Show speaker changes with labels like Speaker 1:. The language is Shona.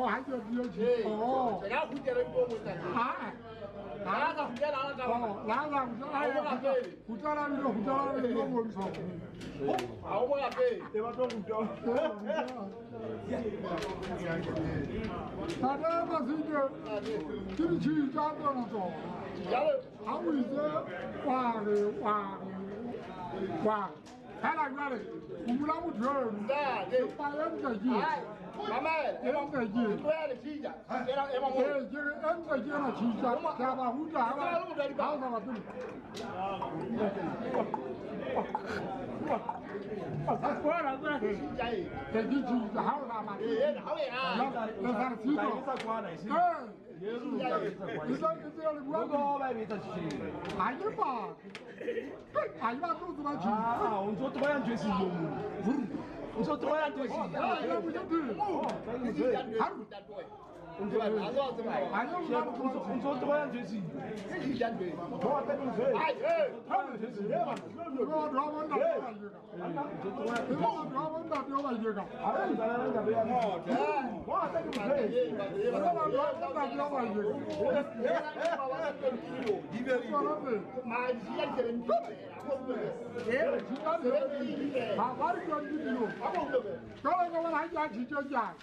Speaker 1: 还叫第二期。哦。
Speaker 2: 然后回家了多回来。
Speaker 1: 哎。
Speaker 2: 哪个回家哪个干？
Speaker 1: 哦，哪个回家那里多文创。
Speaker 2: 好我那边，
Speaker 3: 对吧？中午交。
Speaker 1: 他那个是一个，进去家的那种。他为这哇，开了远嘞，我们那不去儿，把人在起，
Speaker 2: 妈妈，
Speaker 1: 人在起，
Speaker 2: 不要的起价，这样这么
Speaker 1: 对，这个人在起了起价，加把胡家了，好什么东西？过来过来，这起价好了嘛？
Speaker 2: 好呀，
Speaker 1: 那啥起价？哎。你说你这样的我
Speaker 3: 我外面的去，
Speaker 1: 哎呀妈，哎呀妈，都怎么去？
Speaker 3: 啊，我说多样就是，我说多样就是，
Speaker 1: 那不就是？
Speaker 2: 对吧？哪个怎么？
Speaker 1: 哎呀，
Speaker 3: 我说多样就是，
Speaker 2: 这是相对。
Speaker 3: 多等于谁？
Speaker 2: 哎，
Speaker 3: 他们就是，
Speaker 1: 我专门打掉一个，我专门打掉一个。
Speaker 3: 哎，你在那边不要哦，我等于谁？
Speaker 1: 我专门打掉一个。
Speaker 2: 你别说了，妈，你现在人多了，我不是。
Speaker 1: 其他人，他把你叫你的哟，刚才我们还讲去讲讲。